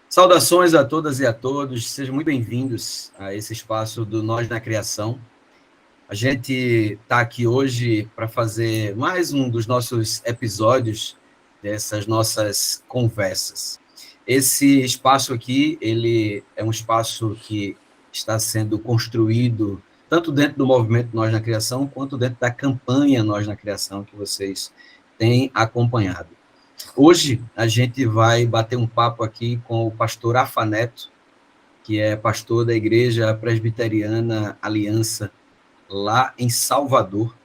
Saudações a todas e a todos, sejam muito bem-vindos a esse espaço do Nós na Criação. A gente está aqui hoje para fazer mais um dos nossos episódios dessas nossas conversas. Esse espaço aqui, ele é um espaço que está sendo construído tanto dentro do movimento Nós na Criação, quanto dentro da campanha Nós na Criação, que vocês têm acompanhado. Hoje, a gente vai bater um papo aqui com o pastor Afaneto, que é pastor da Igreja Presbiteriana Aliança, lá em Salvador.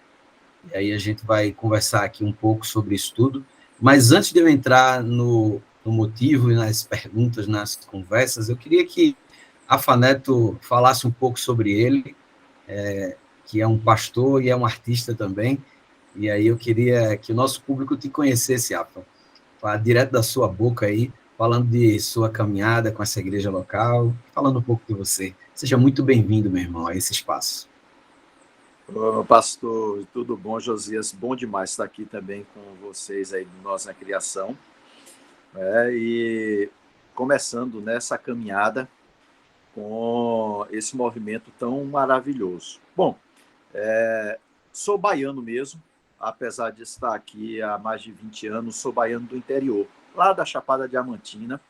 E aí a gente vai conversar aqui um pouco sobre isso tudo. Mas antes de eu entrar no motivo e nas perguntas, nas conversas, eu queria que Afaneto falasse um pouco sobre ele, que é um pastor e é um artista também. E aí eu queria que o nosso público te conhecesse, Afa. Direto da sua boca aí, falando de sua caminhada com essa igreja local, falando um pouco de você. Seja muito bem-vindo, meu irmão, a esse espaço. Ô, pastor, tudo bom, Josias? Bom demais estar aqui também com vocês aí do Nós na Criação. E começando nessa caminhada com esse movimento tão maravilhoso. Bom, sou baiano mesmo, apesar de estar aqui há mais de 20 anos, sou baiano do interior, lá da Chapada Diamantina,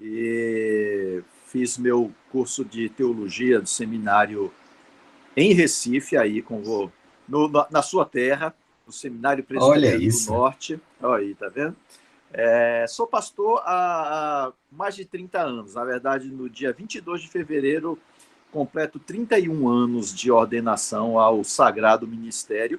e fiz meu curso de teologia do seminário em Recife, aí na sua terra, no Seminário Presbiteriano do Norte. Olha aí, tá vendo? Sou pastor há mais de 30 anos, na verdade, no dia 22 de fevereiro, completo 31 anos de ordenação ao Sagrado Ministério,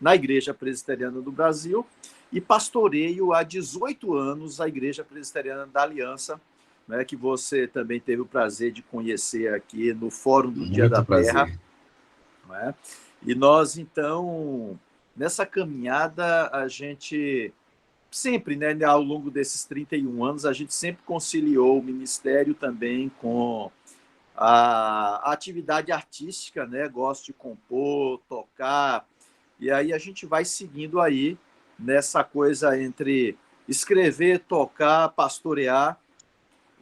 na Igreja Presbiteriana do Brasil, e pastoreio há 18 anos a Igreja Presbiteriana da Aliança, né, que você também teve o prazer de conhecer aqui no Fórum do Dia da Terra. Né? E nós, então, nessa caminhada, a gente sempre, né, ao longo desses 31 anos, a gente sempre conciliou o ministério também com a atividade artística, né? Gosto de compor, tocar. E aí a gente vai seguindo aí nessa coisa entre escrever, tocar, pastorear,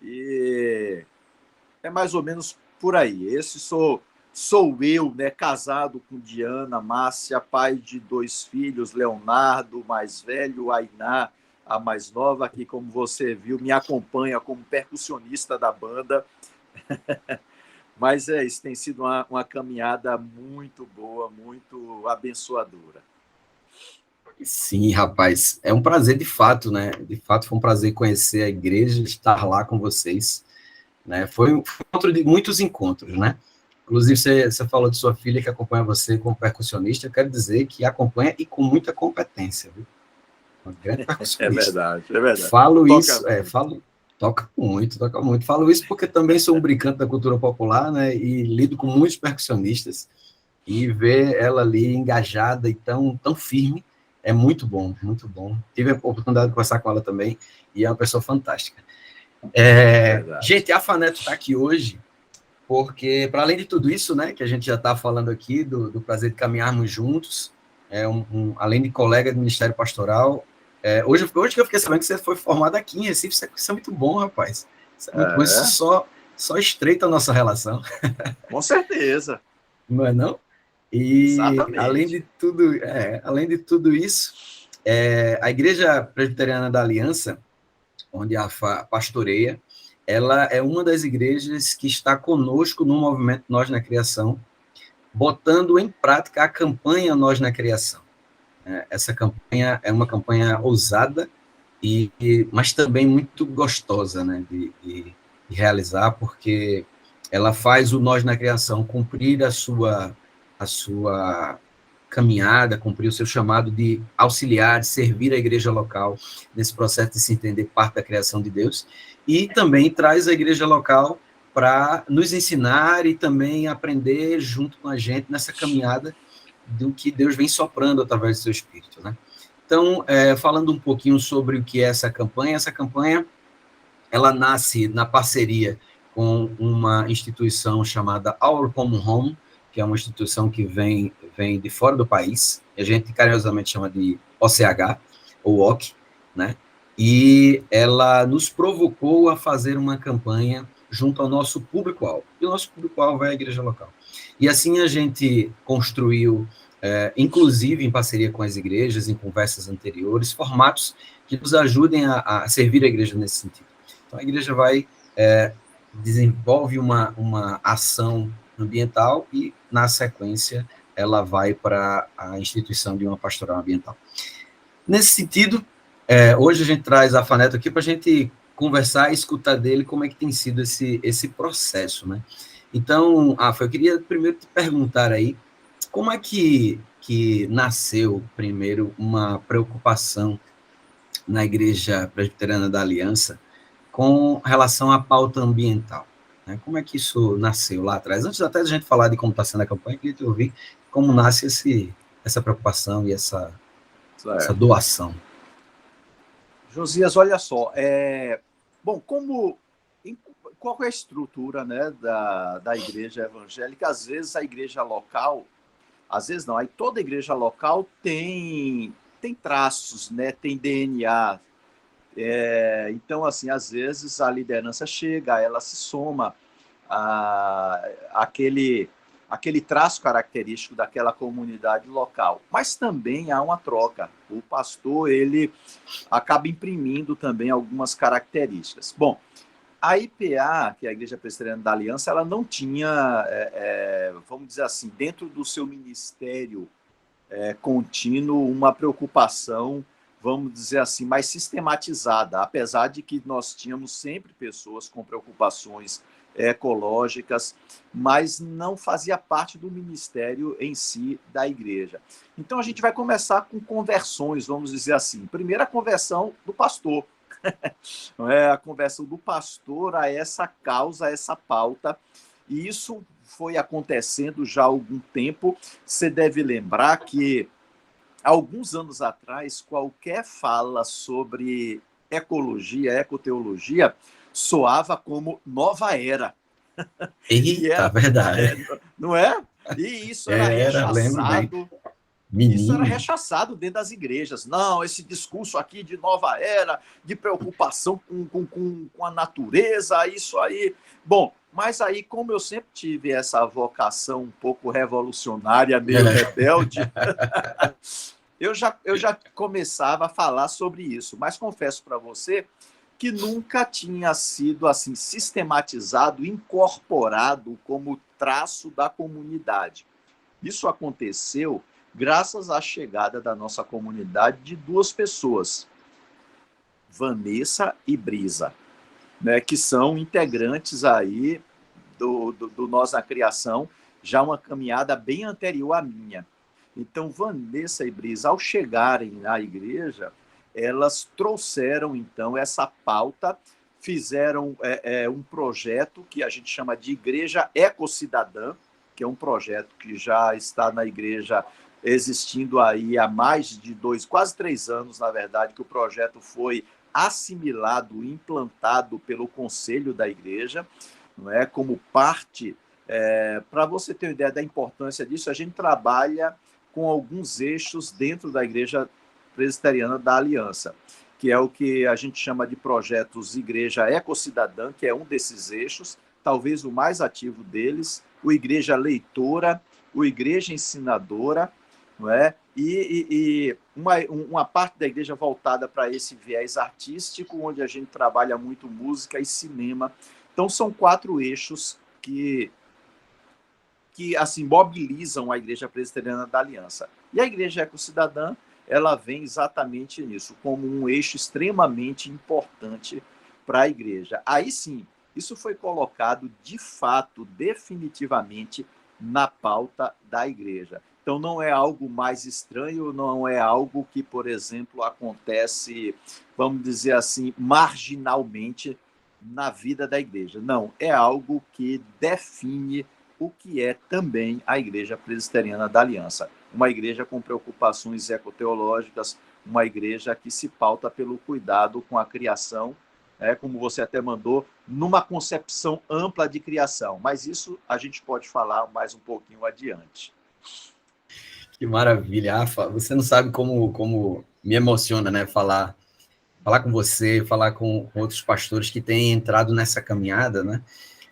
e é mais ou menos por aí. Esse sou eu, né, casado com Diana Márcia, pai de 2 filhos, Leonardo, mais velho, Ainá, a mais nova, que, como você viu, me acompanha como percussionista da banda. Mas isso tem sido uma caminhada muito boa, muito abençoadora. Sim, rapaz, é um prazer de fato, né? De fato foi um prazer conhecer a igreja, estar lá com vocês, né? Foi um encontro de muitos encontros, né? Inclusive, você falou de sua filha que acompanha você como percussionista, eu quero dizer que acompanha e com muita competência, viu? Uma grande percussionista. É verdade. Falo isso, toca muito. Falo isso porque também sou um brincante da cultura popular, né? E lido com muitos percussionistas, e ver ela ali engajada e tão firme é muito bom, muito bom. Tive a oportunidade de conversar com ela também, e é uma pessoa fantástica. Gente, a Afaneto está aqui hoje porque, para além de tudo isso, né, que a gente já está falando aqui, do prazer de caminharmos juntos, além de colega do Ministério Pastoral, hoje que eu fiquei sabendo que você foi formado aqui em Recife, isso é muito bom, rapaz. Isso é muito bom, isso só estreita a nossa relação. Com certeza. Não é não? E, exatamente. além de tudo isso, a Igreja Presbiteriana da Aliança, onde a pastoreia, ela é uma das igrejas que está conosco no movimento Nós na Criação, botando em prática a campanha Nós na Criação. Essa campanha é uma campanha ousada, mas também muito gostosa, né, de realizar, porque ela faz o Nós na Criação cumprir a sua caminhada, cumprir o seu chamado de auxiliar, de servir a igreja local nesse processo de se entender parte da criação de Deus, e também traz a igreja local para nos ensinar e também aprender junto com a gente nessa caminhada do que Deus vem soprando através do seu Espírito, né? Então, falando um pouquinho sobre o que é essa campanha ela nasce na parceria com uma instituição chamada Our Common Home, que é uma instituição que vem de fora do país, a gente carinhosamente chama de OCH, ou OC, né? e ela nos provocou a fazer uma campanha junto ao nosso público-alvo. E o nosso público-alvo é a igreja local. E assim a gente construiu, inclusive em parceria com as igrejas, em conversas anteriores, formatos que nos ajudem a servir a igreja nesse sentido. Então a igreja vai, desenvolve uma ação ambiental e, na sequência, ela vai para a instituição de uma pastoral ambiental. Nesse sentido, hoje a gente traz a Faneto aqui para a gente conversar e escutar dele como é que tem sido esse processo, né? Então, Afa, eu queria primeiro te perguntar aí, como é que nasceu, primeiro, uma preocupação na Igreja Presbiteriana da Aliança com relação à pauta ambiental, né? Como é que isso nasceu lá atrás? Antes até de a gente falar de como está sendo a campanha, eu queria te ouvir como nasce essa preocupação e essa doação. Josias, olha só, bom, qual é a estrutura, né, da igreja evangélica? Às vezes a igreja local, às vezes não, aí toda igreja local tem traços, né, tem DNA. Então, assim, às vezes a liderança chega, ela se soma àquele traço característico daquela comunidade local. Mas também há uma troca. O pastor, ele acaba imprimindo também algumas características. Bom, a IPA, que é a Igreja Presbiteriana da Aliança, ela não tinha, vamos dizer assim, dentro do seu ministério contínuo, uma preocupação, vamos dizer assim, mais sistematizada, apesar de que nós tínhamos sempre pessoas com preocupações ecológicas, mas não fazia parte do ministério em si da igreja. Então a gente vai começar com conversões, vamos dizer assim. Primeiro a conversão do pastor, a conversão do pastor a essa causa, a essa pauta, e isso foi acontecendo já há algum tempo. Você deve lembrar que alguns anos atrás, qualquer fala sobre ecologia, ecoteologia, soava como nova era. Eita, verdade. Não é? E isso era rechaçado. Isso era rechaçado dentro das igrejas. Não, esse discurso aqui de nova era, de preocupação com a natureza, isso aí. Bom, mas aí, como eu sempre tive essa vocação um pouco revolucionária, meio rebelde, eu já começava a falar sobre isso. Mas confesso para você que nunca tinha sido assim sistematizado, incorporado como traço da comunidade. Isso aconteceu graças à chegada da nossa comunidade de duas pessoas, Vanessa e Brisa, né, que são integrantes aí do Nós na Criação, já uma caminhada bem anterior à minha. Então, Vanessa e Brisa, ao chegarem na igreja, elas trouxeram, então, essa pauta, fizeram um projeto que a gente chama de Igreja Ecocidadã, que é um projeto que já está na igreja existindo aí há mais de quase 3 anos, na verdade, que o projeto foi assimilado, implantado pelo conselho da igreja, não é? Como parte, para você ter uma ideia da importância disso, a gente trabalha com alguns eixos dentro da Igreja Presbiteriana da Aliança, que é o que a gente chama de projetos Igreja Ecocidadã, que é um desses eixos, talvez o mais ativo deles, o Igreja Leitora, o Igreja Ensinadora, não é? E uma parte da igreja voltada para esse viés artístico, onde a gente trabalha muito música e cinema. Então, são 4 eixos que assim, mobilizam a Igreja Presbiteriana da Aliança. E a Igreja Ecocidadã, ela vem exatamente nisso, como um eixo extremamente importante para a igreja. Aí sim, isso foi colocado de fato, definitivamente, na pauta da igreja. Então, não é algo mais estranho, não é algo que, por exemplo, acontece, vamos dizer assim, marginalmente na vida da igreja. Não, é algo que define o que é também a Igreja Presbiteriana da Aliança. Uma igreja com preocupações ecoteológicas, uma igreja que se pauta pelo cuidado com a criação, como você até mandou, numa concepção ampla de criação. Mas isso a gente pode falar mais um pouquinho adiante. Que maravilha, Afa. Você não sabe como me emociona, né, falar falar com você, falar com outros pastores que têm entrado nessa caminhada, né?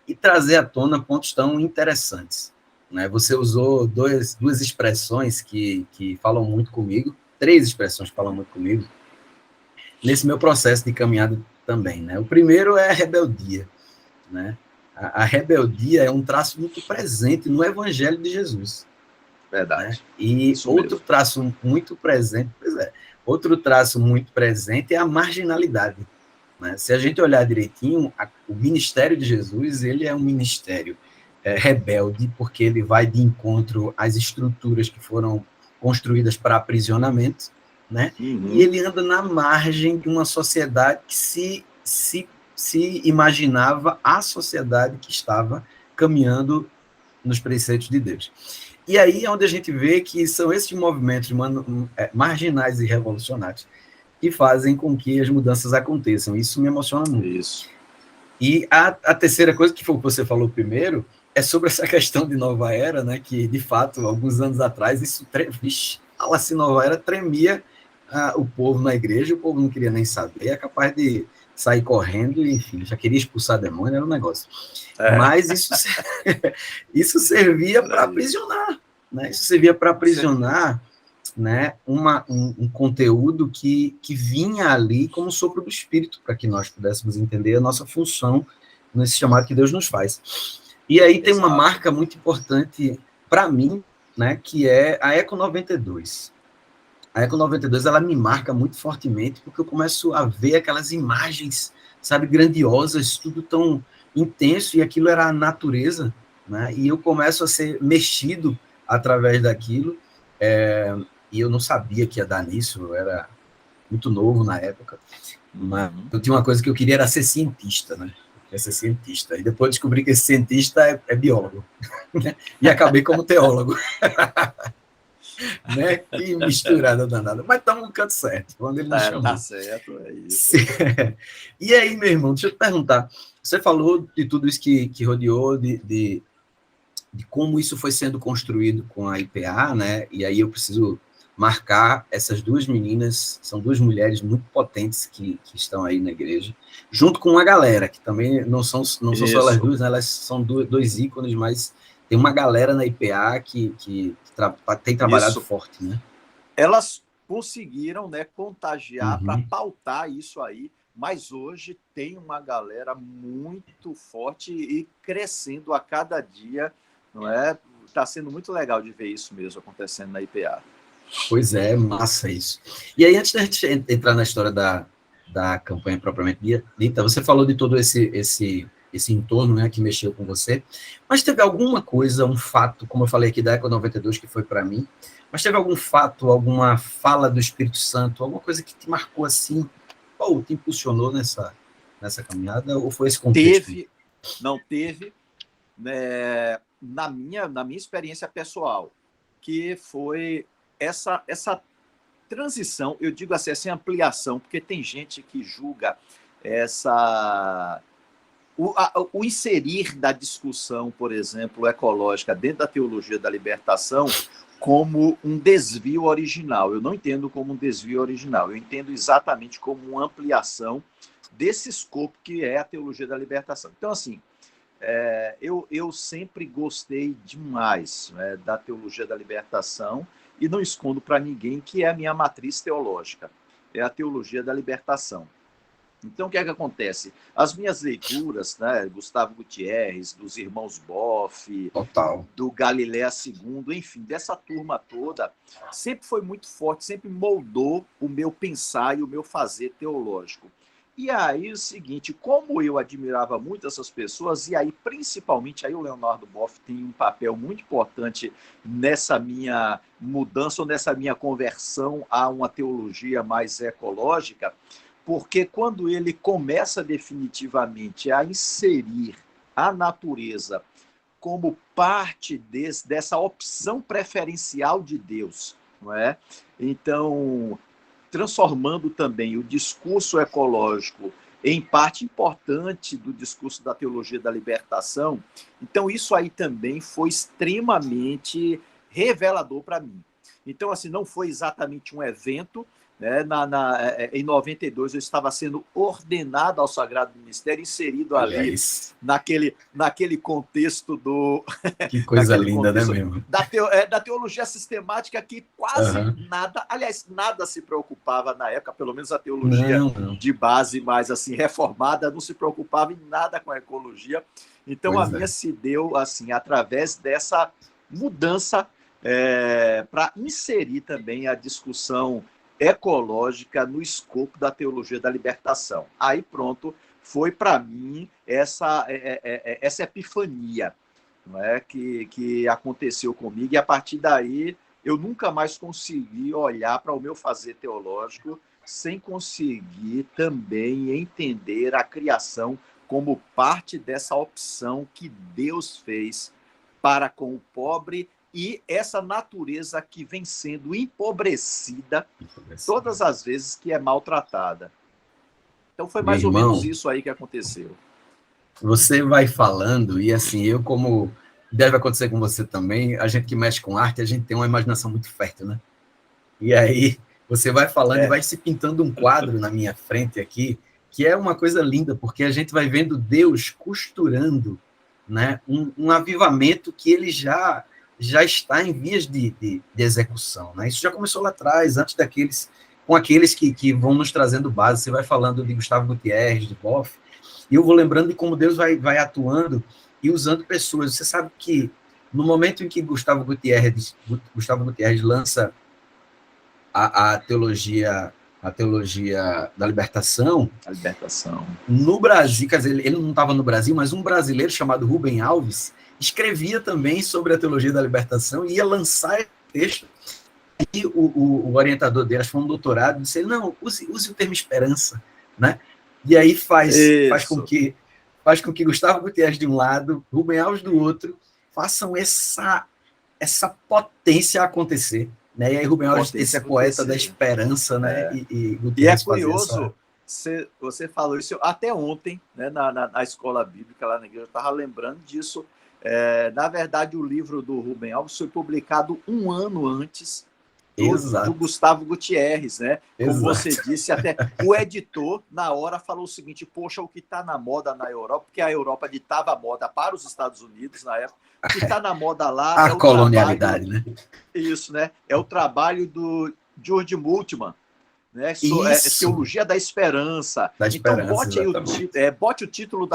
E trazer à tona pontos tão interessantes, né? Você usou duas expressões que falam muito comigo, 3 expressões que falam muito comigo, nesse meu processo de caminhada também, né? O primeiro é a rebeldia, né? A rebeldia é um traço muito presente no Evangelho de Jesus. Verdade. Né? E isso outro mesmo. traço muito presente, outro traço muito presente é a marginalidade. Né? Se a gente olhar direitinho, o ministério de Jesus, ele é um ministério rebelde, porque ele vai de encontro às estruturas que foram construídas para aprisionamento, né? E ele anda na margem de uma sociedade que se imaginava a sociedade que estava caminhando nos preceitos de Deus. E aí é onde a gente vê que são esses movimentos marginais e revolucionários que fazem com que as mudanças aconteçam. Isso me emociona muito. Isso. E a terceira coisa, que foi o que você falou primeiro, é sobre essa questão de nova era, né? Que, de fato, alguns anos atrás, isso, fala-se nova era, tremia o povo na igreja, o povo não queria nem saber, é capaz de sair correndo, e, enfim, já queria expulsar demônio, era um negócio. Mas isso servia para aprisionar, né? Isso servia para aprisionar, né, um conteúdo que vinha ali como sopro do Espírito, para que nós pudéssemos entender a nossa função nesse chamado que Deus nos faz. E aí tem uma marca muito importante para mim, né, que é a Eco 92. A Eco 92, ela me marca muito fortemente, porque eu começo a ver aquelas imagens, sabe, grandiosas, tudo tão intenso, e aquilo era a natureza, né, e eu começo a ser mexido através daquilo, e eu não sabia que ia dar nisso, eu era muito novo na época, mas eu tinha uma coisa que eu queria, era ser cientista, né? Eu queria ser cientista, e depois descobri que esse cientista é biólogo, né? E acabei como teólogo. Né? Que misturada danada, mas estamos no canto certo, quando ele nos chamou. Tá certo, é isso. E aí, meu irmão, deixa eu te perguntar, você falou de tudo isso que rodeou, de como isso foi sendo construído com a IPA, né? E aí eu preciso marcar essas 2 meninas, são 2 mulheres muito potentes que estão aí na igreja, junto com uma galera, que também não são só elas 2, né? Elas são 2 ícones, mas tem uma galera na IPA que tem trabalhado forte, né? Elas conseguiram, né, contagiar para pautar isso aí, mas hoje tem uma galera muito forte e crescendo a cada dia, não é? Está sendo muito legal de ver isso mesmo acontecendo na IPA. Pois é, massa isso. E aí, antes da gente entrar na história da campanha propriamente dita, você falou de todo esse entorno, né, que mexeu com você, mas teve alguma coisa, um fato, como eu falei aqui da Eco 92, que foi para mim, mas teve algum fato, alguma fala do Espírito Santo, alguma coisa que te marcou assim, ou te impulsionou nessa caminhada, ou foi esse contexto? Teve, né, na minha experiência pessoal, que foi essa transição, eu digo assim, essa ampliação, porque tem gente que julga o inserir da discussão, por exemplo, ecológica dentro da teologia da libertação como um desvio original. Eu não entendo como um desvio original, eu entendo exatamente como uma ampliação desse escopo que é a teologia da libertação. Então, assim, eu sempre gostei demais, né, da teologia da libertação, e não escondo para ninguém que é a minha matriz teológica, é a teologia da libertação. Então, o que é que acontece? As minhas leituras, né, Gustavo Gutierrez, dos irmãos Boff, do Galileu II, enfim, dessa turma toda, sempre foi muito forte, sempre moldou o meu pensar e o meu fazer teológico. E aí, o seguinte, como eu admirava muito essas pessoas, e aí, principalmente, aí o Leonardo Boff tem um papel muito importante nessa minha mudança, ou nessa minha conversão a uma teologia mais ecológica, porque quando ele começa definitivamente a inserir a natureza como parte dessa opção preferencial de Deus, não é? Então, transformando também o discurso ecológico em parte importante do discurso da teologia da libertação, então isso aí também foi extremamente revelador para mim. Então, assim, não foi exatamente um evento, né? Em 92, eu estava sendo ordenado ao Sagrado Ministério, inserido ali naquele contexto do... Que coisa linda, né, mesmo? Da teologia sistemática, que quase nada, aliás, nada se preocupava na época, pelo menos a teologia de base mais assim, reformada, não se preocupava em nada com a ecologia. Então, a minha se deu assim, através dessa mudança para inserir também a discussão ecológica no escopo da teologia da libertação. Aí, pronto, foi para mim essa epifania, não é, que aconteceu comigo, e a partir daí eu nunca mais consegui olhar para o meu fazer teológico sem conseguir também entender a criação como parte dessa opção que Deus fez para com o pobre, e essa natureza que vem sendo empobrecida todas as vezes que é maltratada. Então foi mais ou menos isso aí que aconteceu. Você vai falando, e assim, eu como deve acontecer com você também, a gente que mexe com arte, a gente tem uma imaginação muito fértil, né? E aí você vai falando e vai se pintando um quadro na minha frente aqui, que é uma coisa linda, porque a gente vai vendo Deus costurando, né, um avivamento que ele já está em vias de execução, né? Isso já começou lá atrás, antes com aqueles que vão nos trazendo base. Você vai falando de Gustavo Gutierrez, de Boff, e eu vou lembrando de como Deus vai atuando e usando pessoas. Você sabe que no momento em que Gustavo Gutierrez lança a teologia da libertação, no Brasil, quer dizer, ele não estava no Brasil, mas um brasileiro chamado Rubem Alves escrevia também sobre a teologia da libertação e ia lançar esse texto, e o orientador dele, acho que foi um doutorado, disse: não, use o termo esperança, né? E aí faz com que Gustavo Gutierrez de um lado, Rubem Alves do outro, façam essa potência acontecer, né? E aí Rubem Alves, esse poeta da esperança, né? E é curioso, você falou isso até ontem, né, na escola bíblica lá na igreja, eu estava lembrando disso. Na verdade, o livro do Rubem Alves foi publicado um ano antes do Gustavo Gutierrez, né? Como você disse, até o editor, na hora, falou o seguinte: poxa, o que está na moda na Europa, porque a Europa ditava a moda para os Estados Unidos na época, o que está na moda lá a colonialidade, né? Isso, né? É o trabalho do George Multman, né? Teologia da Esperança. Então, bote o título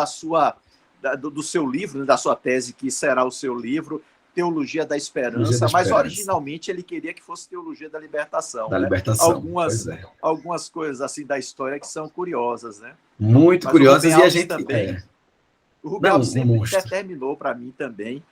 do seu livro, da sua tese, que será o seu livro, Teologia da Esperança, mas originalmente ele queria que fosse Teologia da Libertação. Algumas coisas assim da história que são curiosas, né? Muito mas curiosas, e a gente também. O Rubem Alves sempre determinou para mim também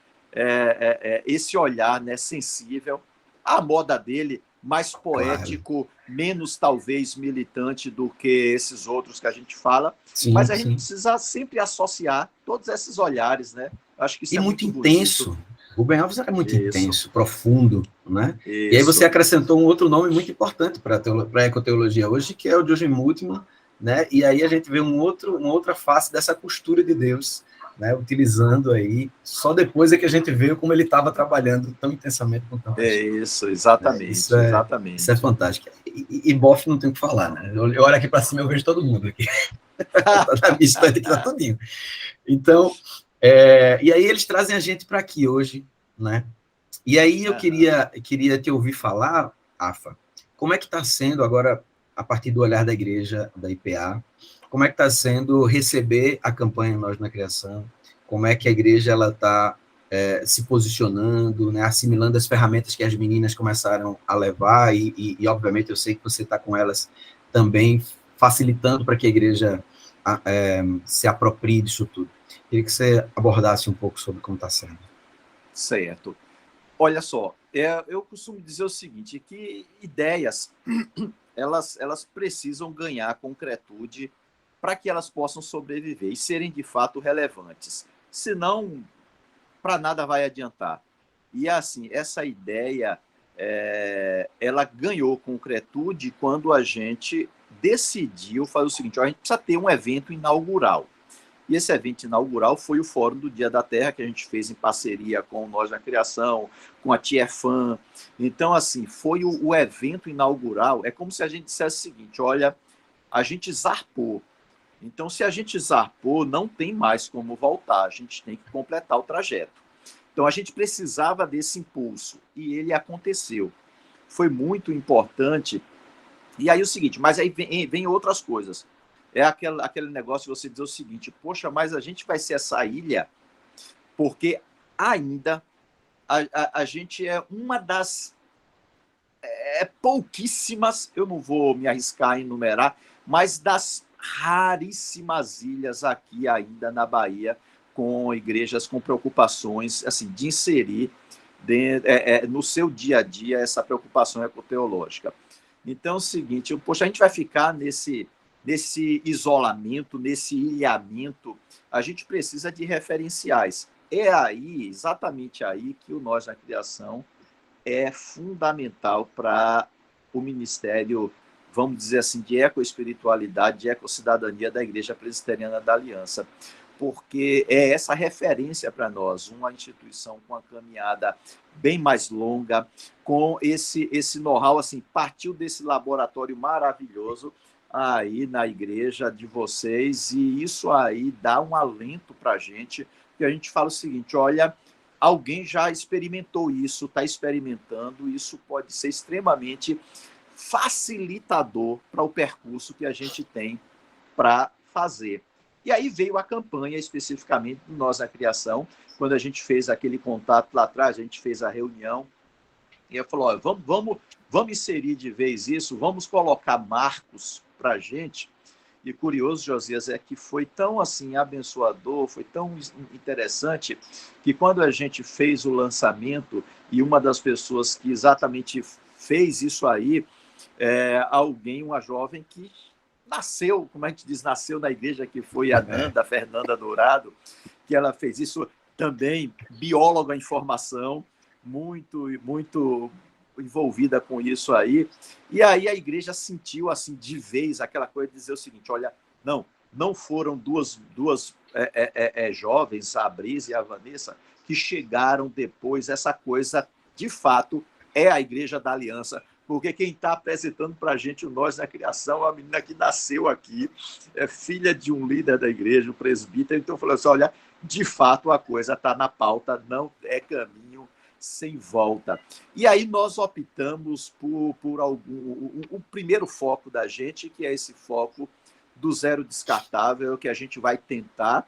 esse olhar, né, sensível, à moda dele, mais poético, menos talvez militante do que esses outros que a gente fala, mas a gente precisa sempre associar todos esses olhares, né? Acho que isso é muito intenso. Bonito. Rubem Alves era muito intenso, profundo, né? E aí você acrescentou um outro nome muito importante para a ecoteologia hoje, que é o George Multman, né? E aí a gente vê uma outra face dessa costura de Deus, né? Utilizando aí, só depois é que a gente vê como ele estava trabalhando tão intensamente com tanta gente. Isso, exatamente. Exatamente. Isso é fantástico. E Boff não tem o que falar, né? Eu olho aqui para cima e eu vejo todo mundo aqui. Na minha estante aqui tá todinho. Então, e aí eles trazem a gente para aqui hoje, né? E aí eu queria te ouvir falar, Afa, como é que está sendo agora, a partir do olhar da igreja, da IPA, como é que está sendo receber a campanha Nós na Criação, como é que a igreja está se posicionando, né, assimilando as ferramentas que as meninas começaram a levar, e obviamente eu sei que você está com elas também, facilitando para que a igreja se aproprie disso tudo. Queria que você abordasse um pouco sobre como está sendo. Certo. Olha só, eu costumo dizer o seguinte, que ideias, elas precisam ganhar concretude para que elas possam sobreviver e serem, de fato, relevantes. Senão, para nada vai adiantar. E, assim, essa ideia, ela ganhou concretude quando a gente decidiu fazer o seguinte: a gente precisa ter um evento inaugural. E esse evento inaugural foi o Fórum do Dia da Terra, que a gente fez em parceria com Nós na Criação, com a Tiefan. Então, assim, foi o evento inaugural. É como se a gente dissesse o seguinte: olha, a gente zarpou. Então, se a gente zarpou, não tem mais como voltar, a gente tem que completar o trajeto. Então, a gente precisava desse impulso, e ele aconteceu. Foi muito importante. E aí o seguinte, mas aí vem outras coisas. É aquele negócio de você dizer o seguinte: poxa, mas a gente vai ser essa ilha porque ainda a gente é uma das pouquíssimas, eu não vou me arriscar a enumerar, mas das raríssimas ilhas aqui ainda na Bahia, com igrejas com preocupações assim, de inserir no seu dia a dia essa preocupação ecoteológica. Então é o seguinte, poxa, a gente vai ficar nesse isolamento, nesse ilhamento, a gente precisa de referenciais. É aí, exatamente aí, que o Nós na Criação é fundamental para o ministério, vamos dizer assim, de ecoespiritualidade, de ecossidadania da Igreja Presbiteriana da Aliança, porque é essa referência para nós, uma instituição com uma caminhada bem mais longa, com esse know-how, assim, partiu desse laboratório maravilhoso aí na igreja de vocês, e isso aí dá um alento para a gente, porque a gente fala o seguinte: olha, alguém já experimentou isso, está experimentando, isso pode ser extremamente facilitador para o percurso que a gente tem para fazer. E aí veio a campanha especificamente do Nós na Criação, quando a gente fez aquele contato lá atrás, a gente fez a reunião, e eu falou: olha, vamos inserir de vez isso, vamos colocar marcos para a gente. E curioso, Josias, é que foi tão assim abençoador, foi tão interessante, que quando a gente fez o lançamento, e uma das pessoas que exatamente fez isso aí, alguém, uma jovem que nasceu, como a gente diz, nasceu na igreja, que foi a Nanda, a Fernanda Dourado, que ela fez isso também, bióloga em formação, muito envolvida com isso aí. E aí a igreja sentiu assim de vez aquela coisa de dizer o seguinte: olha, não foram duas jovens, a Brisa e a Vanessa, que chegaram depois. Essa coisa, de fato, é a Igreja da Aliança, porque quem está apresentando para a gente o Nós na Criação é uma menina que nasceu aqui, é filha de um líder da igreja, um presbítero. Então, falou assim: olha, de fato a coisa está na pauta, não é caminho sem volta. E aí nós optamos por o primeiro foco da gente, que é esse foco do zero descartável, que a gente vai tentar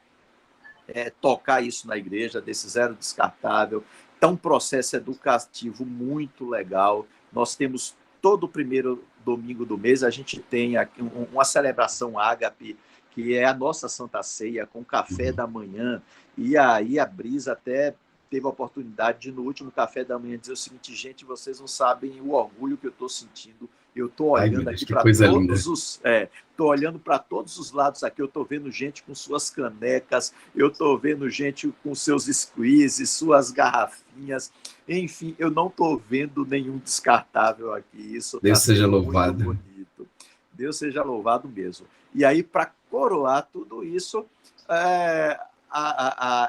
tocar isso na igreja, desse zero descartável. Então, um processo educativo muito legal. Nós temos todo o primeiro domingo do mês, a gente tem aqui uma celebração ágape, que é a nossa Santa Ceia, com café da manhã. E aí a Brisa até teve a oportunidade de, no último café da manhã, dizer o seguinte: gente, vocês não sabem o orgulho que eu estou sentindo. Eu estou olhando aqui para todos estou olhando para todos os lados aqui, eu estou vendo gente com suas canecas, eu estou vendo gente com seus squeezes, suas garrafinhas, enfim, eu não estou vendo nenhum descartável aqui. Isso Deus seja louvado. Muito bonito. Deus seja louvado mesmo. E aí, para coroar tudo isso,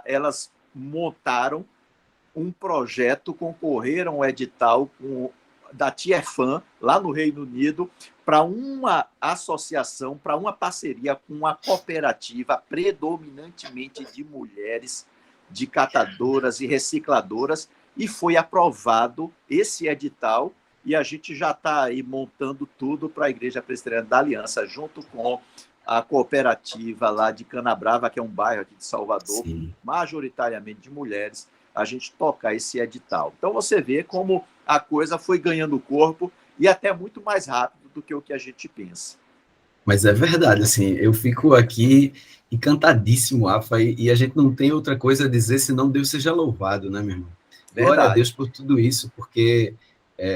elas montaram um projeto, concorreram ao edital da Tiefan, lá no Reino Unido, para uma associação, para uma parceria com uma cooperativa predominantemente de mulheres, de catadoras e recicladoras, e foi aprovado esse edital, e a gente já está aí montando tudo para a Igreja Presbiteriana da Aliança, junto com a cooperativa lá de Canabrava, que é um bairro aqui de Salvador, sim, majoritariamente de mulheres, a gente tocar esse edital. Então, você vê como a coisa foi ganhando corpo e até muito mais rápido do que o que a gente pensa. Mas é verdade, assim, eu fico aqui encantadíssimo, Rafa, e a gente não tem outra coisa a dizer senão Deus seja louvado, né, meu irmão? Verdade. Glória a Deus por tudo isso, porque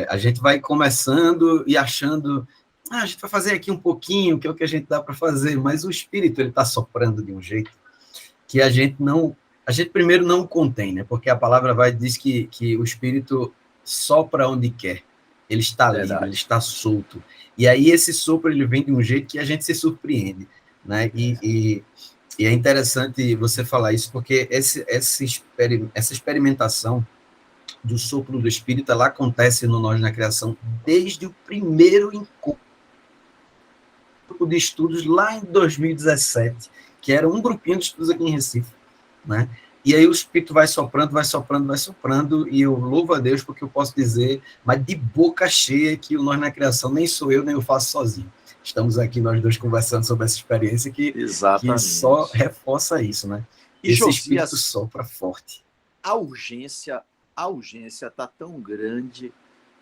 a gente vai começando e achando, a gente vai fazer aqui um pouquinho, que é o que a gente dá para fazer, mas o Espírito, ele está soprando de um jeito que a gente primeiro não contém, né? Porque a palavra diz que o Espírito sopra onde quer, ele está livre, ele está solto. E aí esse sopro, ele vem de um jeito que a gente se surpreende, né? E E é interessante você falar isso, porque essa experimentação do sopro do Espírito, ela acontece no Nós na Criação desde o primeiro encontro de estudos lá em 2017, que era um grupinho de estudos aqui em Recife, né? E aí o Espírito vai soprando, vai soprando, vai soprando, e eu louvo a Deus porque eu posso dizer, mas de boca cheia, que o Nós na Criação nem sou eu, nem eu faço sozinho. Estamos aqui nós dois conversando sobre essa experiência que só reforça isso, né? E esse Josias, Espírito sopra forte. A urgência está tão grande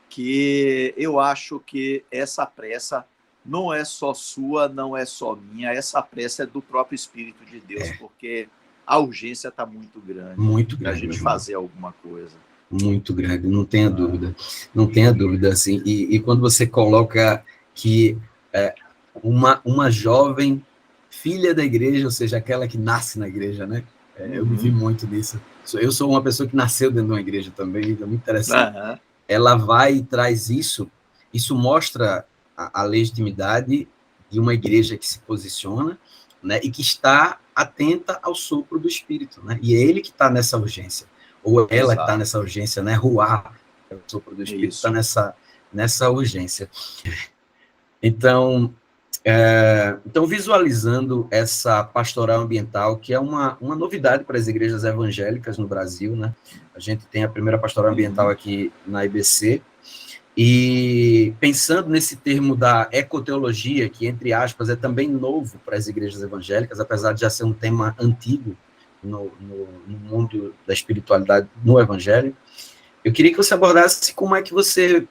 que eu acho que essa pressa não é só sua, não é só minha, essa pressa é do próprio Espírito de Deus, porque a urgência está muito grande para a gente fazer alguma coisa. Muito grande, não tenha dúvida. Não tenha dúvida, assim. E quando você coloca que uma jovem filha da igreja, ou seja, aquela que nasce na igreja, né? Eu me vi muito nisso. Eu sou uma pessoa que nasceu dentro de uma igreja também, é muito interessante. Ela vai e traz isso mostra a legitimidade de uma igreja que se posiciona, né, e que está atenta ao sopro do Espírito, né? E é ele que está nessa urgência, ou ela que está nessa urgência, né? Ruar, o sopro do Espírito está nessa urgência. Então, visualizando essa pastoral ambiental, que é uma novidade para as igrejas evangélicas no Brasil, né? A gente tem a primeira pastoral ambiental aqui na IBC, e pensando nesse termo da ecoteologia, que, entre aspas, é também novo para as igrejas evangélicas, apesar de já ser um tema antigo no mundo da espiritualidade no evangelho, eu queria que você abordasse como é que você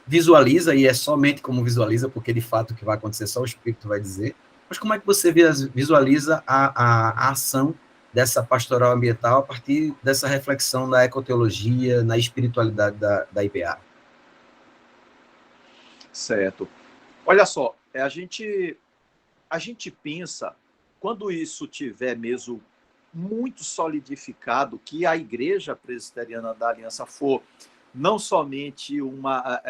visualiza, e é somente como visualiza, porque de fato o que vai acontecer só o Espírito vai dizer, mas como é que você visualiza a ação dessa pastoral ambiental a partir dessa reflexão da ecoteologia, na espiritualidade da IBA? Certo. Olha só, a gente pensa, quando isso tiver mesmo muito solidificado, que a Igreja Presbiteriana da Aliança for não somente uma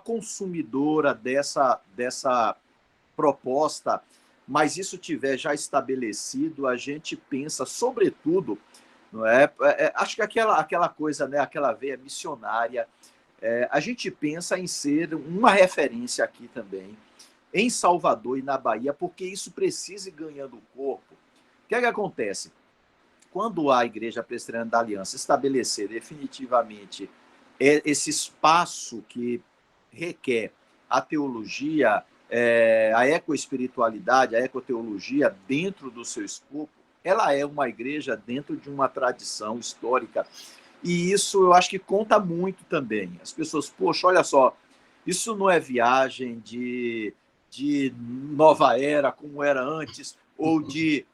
consumidora dessa proposta, mas isso tiver já estabelecido, a gente pensa, sobretudo, não é? Acho que aquela coisa, né, aquela veia missionária, a gente pensa em ser uma referência aqui também, em Salvador e na Bahia, porque isso precisa ir ganhando corpo. O que é que acontece? Quando a Igreja Presbiteriana da Aliança estabelecer definitivamente esse espaço que requer a teologia, a ecoespiritualidade, a ecoteologia dentro do seu escopo, ela é uma igreja dentro de uma tradição histórica. E isso eu acho que conta muito também. As pessoas, poxa, olha só, isso não é viagem de nova era, como era antes, ou de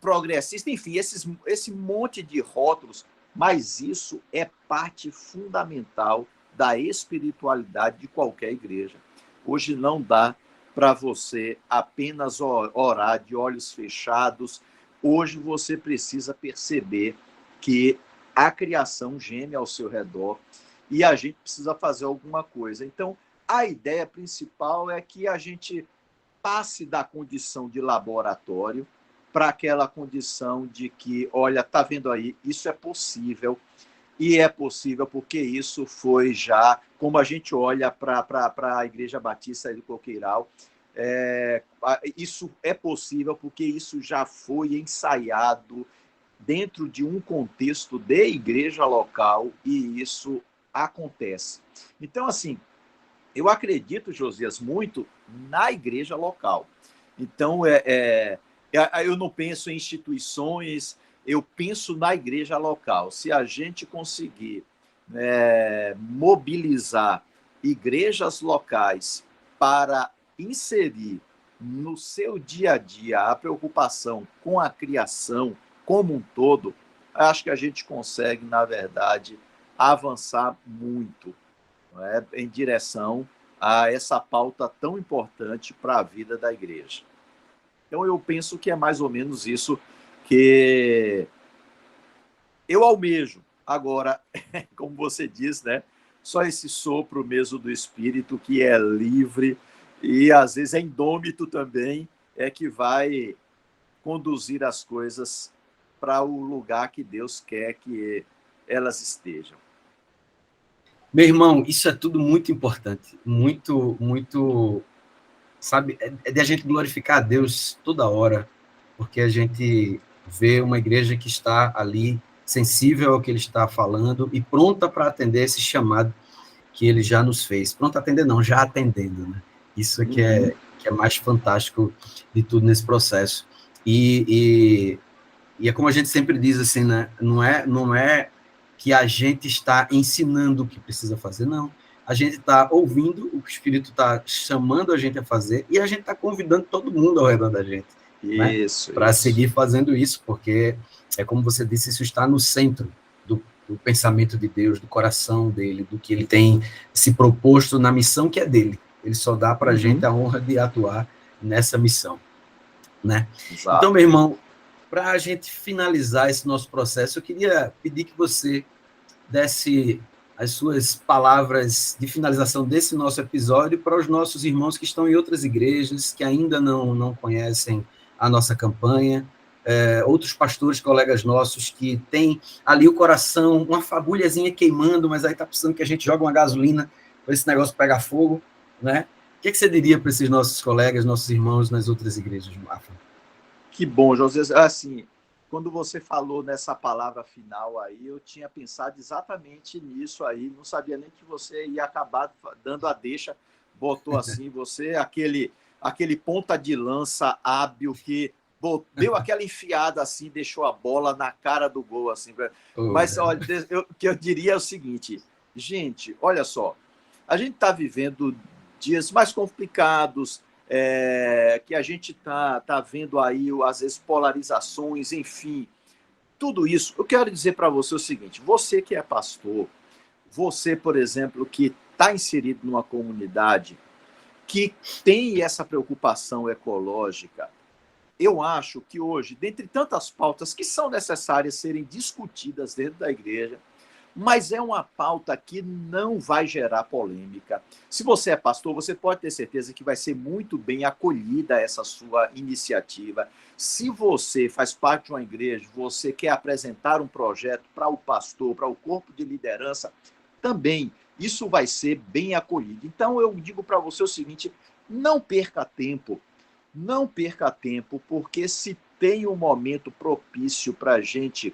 progressista, enfim, esse monte de rótulos, mas isso é parte fundamental da espiritualidade de qualquer igreja. Hoje não dá para você apenas orar de olhos fechados. Hoje você precisa perceber que a criação geme ao seu redor e a gente precisa fazer alguma coisa. Então, a ideia principal é que a gente passe da condição de laboratório para aquela condição de que, olha, está vendo aí, isso é possível, e é possível porque isso foi já, como a gente olha para a Igreja Batista do Coqueiral, isso é possível porque isso já foi ensaiado dentro de um contexto de igreja local, e isso acontece. Então, assim, eu acredito, Josias, muito na igreja local. Então, eu não penso em instituições, eu penso na igreja local. Se a gente conseguir mobilizar igrejas locais para inserir no seu dia a dia a preocupação com a criação como um todo, acho que a gente consegue, na verdade, avançar muito, em direção a essa pauta tão importante para a vida da igreja. Então, eu penso que é mais ou menos isso que eu almejo. Agora, como você diz, né, só esse sopro mesmo do Espírito, que é livre e, às vezes, é indômito também, é que vai conduzir as coisas para o lugar que Deus quer que elas estejam. Meu irmão, isso é tudo muito importante, muito, muito, sabe, é de a gente glorificar a Deus toda hora, porque a gente vê uma igreja que está ali, sensível ao que ele está falando e pronta para atender esse chamado que ele já nos fez. Pronta a atender não, já atendendo, né? Isso é que é mais fantástico de tudo nesse processo. E é como a gente sempre diz, assim, né? Não é que a gente está ensinando o que precisa fazer, não. A gente está ouvindo o que o Espírito está chamando a gente a fazer e a gente está convidando todo mundo ao redor da gente, isso, né? Para seguir fazendo isso, porque é como você disse, isso está no centro do pensamento de Deus, do coração dele, do que ele tem se proposto na missão que é dele. Ele só dá para a gente a honra de atuar nessa missão, né? Exato. Então, meu irmão, para a gente finalizar esse nosso processo, eu queria pedir que você desse as suas palavras de finalização desse nosso episódio para os nossos irmãos que estão em outras igrejas, que ainda não conhecem a nossa campanha, outros pastores, colegas nossos, que têm ali o coração, uma fagulhazinha queimando, mas aí está precisando que a gente jogue uma gasolina para esse negócio pegar fogo, né? O que você diria para esses nossos colegas, nossos irmãos nas outras igrejas, Rafa? Que bom, José. Assim, quando você falou nessa palavra final aí, eu tinha pensado exatamente nisso aí, não sabia nem que você ia acabar dando a deixa, botou assim, você, aquele ponta de lança hábil que deu aquela enfiada assim, deixou a bola na cara do gol, assim. Mas, olha, o que eu diria é o seguinte, gente, olha só, a gente está vivendo dias mais complicados, que a gente está vendo aí, às vezes, polarizações, enfim, tudo isso. Eu quero dizer para você o seguinte, você que é pastor, você, por exemplo, que está inserido numa comunidade que tem essa preocupação ecológica, eu acho que hoje, dentre tantas pautas que são necessárias serem discutidas dentro da igreja, mas é uma pauta que não vai gerar polêmica. Se você é pastor, você pode ter certeza que vai ser muito bem acolhida essa sua iniciativa. Se você faz parte de uma igreja, você quer apresentar um projeto para o pastor, para o corpo de liderança, também isso vai ser bem acolhido. Então, eu digo para você o seguinte, não perca tempo, porque se tem um momento propício para a gente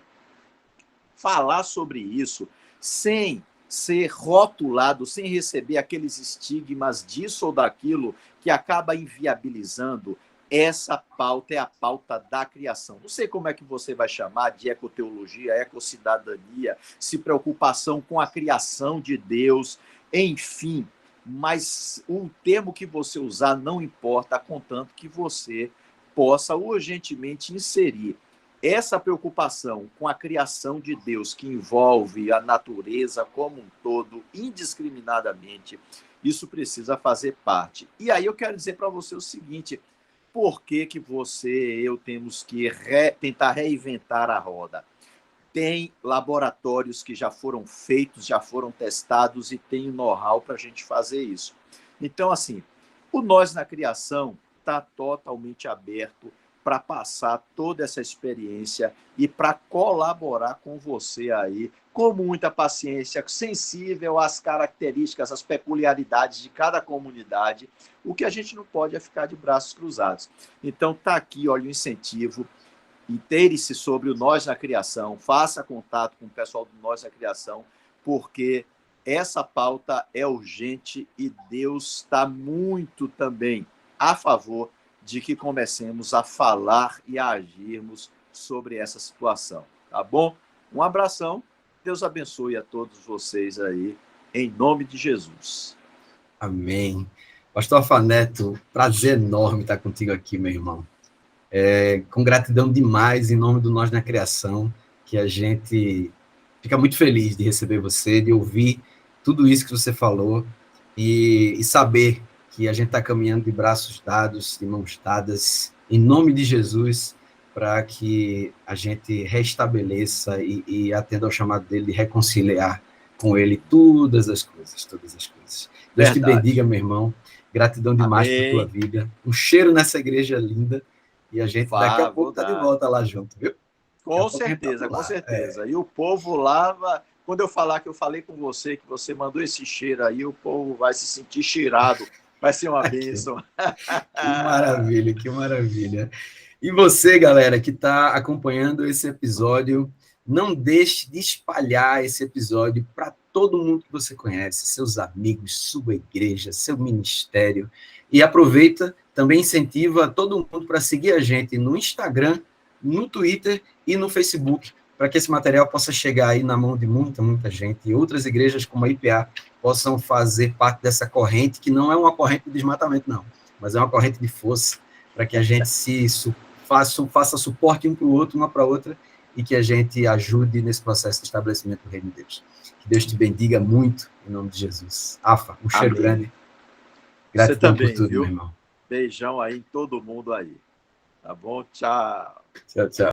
falar sobre isso, sem ser rotulado, sem receber aqueles estigmas disso ou daquilo que acaba inviabilizando, essa pauta é a pauta da criação. Não sei como é que você vai chamar de ecoteologia, ecossidadania, se preocupação com a criação de Deus, enfim, mas o termo que você usar não importa, contanto que você possa urgentemente inserir essa preocupação com a criação de Deus, que envolve a natureza como um todo, indiscriminadamente, isso precisa fazer parte. E aí eu quero dizer para você o seguinte, por que você e eu temos que tentar reinventar a roda? Tem laboratórios que já foram feitos, já foram testados e tem know-how para a gente fazer isso. Então, assim, o Nós na Criação está totalmente aberto para passar toda essa experiência e para colaborar com você aí, com muita paciência, sensível às características, às peculiaridades de cada comunidade. O que a gente não pode é ficar de braços cruzados. Então, está aqui, olha, o incentivo. Inteire-se sobre o Nós na Criação, faça contato com o pessoal do Nós na Criação, porque essa pauta é urgente e Deus está muito também a favor de que comecemos a falar e a agirmos sobre essa situação, tá bom? Um abração, Deus abençoe a todos vocês aí, em nome de Jesus. Amém. Pastor Afaneto, prazer enorme estar contigo aqui, meu irmão. Com gratidão demais, em nome do Nós na Criação, que a gente fica muito feliz de receber você, de ouvir tudo isso que você falou e saber que a gente está caminhando de braços dados, de mãos dadas, em nome de Jesus, para que a gente restabeleça e atenda ao chamado dele de reconciliar com ele todas as coisas. Deus te bendiga, meu irmão. Gratidão demais por tua vida. Um cheiro nessa igreja linda. E a gente daqui a pouco está de volta lá junto, viu? Com certeza, com certeza. E o povo lá, quando eu falar que eu falei com você, que você mandou esse cheiro aí, o povo vai se sentir cheirado. Vai ser uma bênção. Que maravilha, que maravilha. E você, galera, que está acompanhando esse episódio, não deixe de espalhar esse episódio para todo mundo que você conhece, seus amigos, sua igreja, seu ministério. E aproveita, também incentiva todo mundo para seguir a gente no Instagram, no Twitter e no Facebook, para que esse material possa chegar aí na mão de muita, muita gente. E outras igrejas como a IPA possam fazer parte dessa corrente, que não é uma corrente de desmatamento, não, mas é uma corrente de força, para que a gente faça suporte um para o outro, uma para a outra, e que a gente ajude nesse processo de estabelecimento do reino de Deus. Que Deus te bendiga muito, em nome de Jesus. Afa, um cheiro grande. Gratidão por tudo, meu irmão. Beijão aí em todo mundo aí. Tá bom? Tchau. Tchau, tchau.